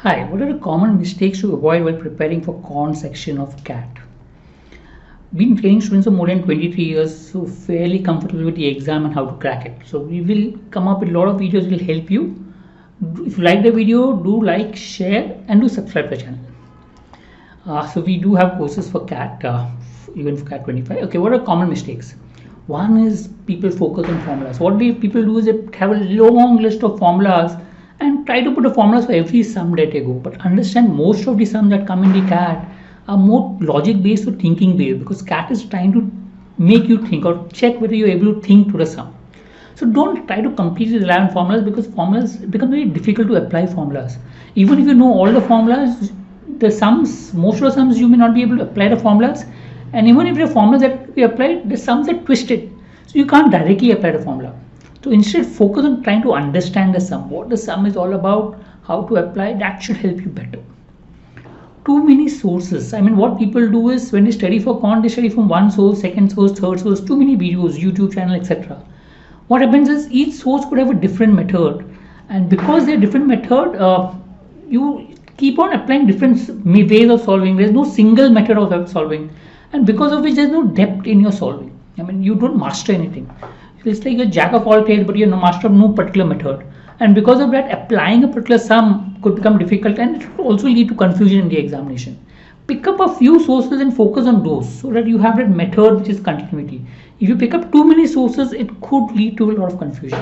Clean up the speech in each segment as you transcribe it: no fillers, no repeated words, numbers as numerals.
Hi, what are the common mistakes to avoid while preparing for quant section of CAT? Been training students for more than 23 years, so fairly comfortable with the exam and how to crack it. So we will come up with a lot of videos that will help you. If you like the video, do like, share and do subscribe to the channel. So we do have courses for CAT, even for CAT 25. Okay, what are common mistakes? One is people focus on formulas. What people do is they have a long list of formulas and try to put a formulas for every sum that they go. But understand most of the sums that come in the CAT are more logic based or thinking based, because CAT is trying to make you think or check whether you're able to think to the sum. So don't try to completely rely on formulas, because formulas become very difficult to apply formulas. Even if you know all the formulas, the sums, most of the sums you may not be able to apply the formulas, and even if the formulas that we apply, the sums are twisted, so you can't directly apply the formula. So instead focus on trying to understand the sum, what the sum is all about, how to apply. That should help you better. Too many sources. I mean, what people do is when they study for quant, they study from one source, second source, third source, too many videos, YouTube channel, etc. What happens is each source could have a different method, and because they're different method, you keep on applying different ways of solving. There's no single method of solving, and because of which there's no depth in your solving. I mean, you don't master anything. It's like a jack of all trades, but you're no master of no particular method, and because of that, applying a particular sum could become difficult, and it could also lead to confusion in the examination. Pick up a few sources and focus on those, so that you have that method which is continuity. If you pick up too many sources, it could lead to a lot of confusion.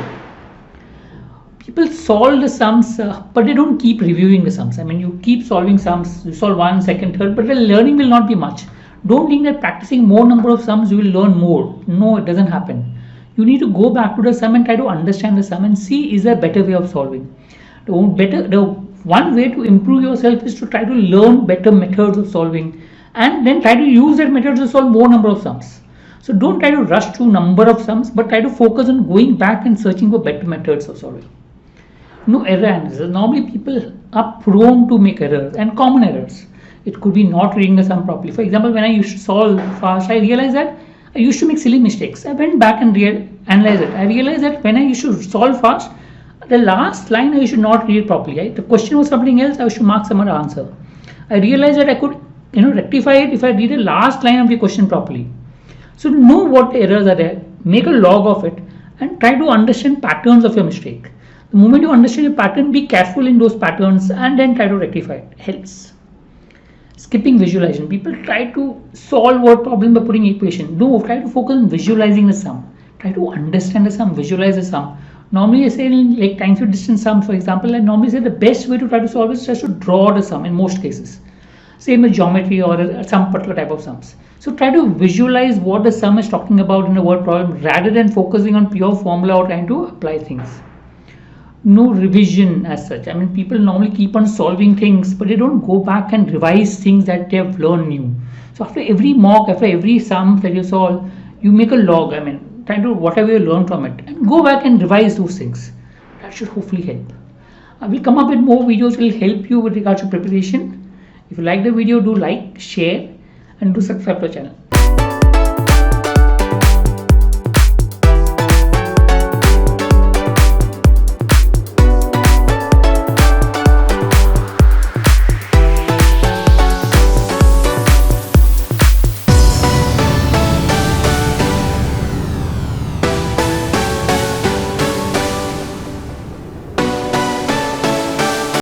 People solve the sums, but they don't keep reviewing the sums. I mean, you keep solving sums, you solve one, second, third, but the learning will not be much. Don't think that practicing more number of sums you will learn more. No, it doesn't happen. You need to go back to the sum and try to understand the sum and see is there a better way of solving. The one way to improve yourself is to try to learn better methods of solving, and then try to use that method to solve more number of sums. So don't try to rush through number of sums, but try to focus on going back and searching for better methods of solving. No error analysis. Normally people are prone to make errors, and common errors. It could be not reading the sum properly. For example, when I used to solve fast, I realized that I used to make silly mistakes. I went back and analyzed it. I realized that when I used to solve fast, the last line I should not read properly. Right? The question was something else, I should mark some other answer. I realized that I could rectify it if I read the last line of the question properly. So know what errors are there, make a log of it, and try to understand patterns of your mistake. The moment you understand your pattern, be careful in those patterns and then try to rectify it. Helps. Skipping visualization. People try to solve word problem by putting equation. No, try to focus on visualizing the sum. Try to understand the sum, visualize the sum. Normally I say in like time to distance sum, for example, I normally say the best way to try to solve is just to draw the sum in most cases. Same with geometry or some particular type of sums. So try to visualize what the sum is talking about in the word problem rather than focusing on pure formula or trying to apply things. No revision as such. I mean, people normally keep on solving things, but they don't go back and revise things that they have learned new. So after every mock, after every sum that you solve, you make a log. I mean, try to whatever you learn from it and go back and revise those things. That should hopefully help. We'll come up with more videos will help you with regards to preparation. If you like the video, do like, share and do subscribe to the channel.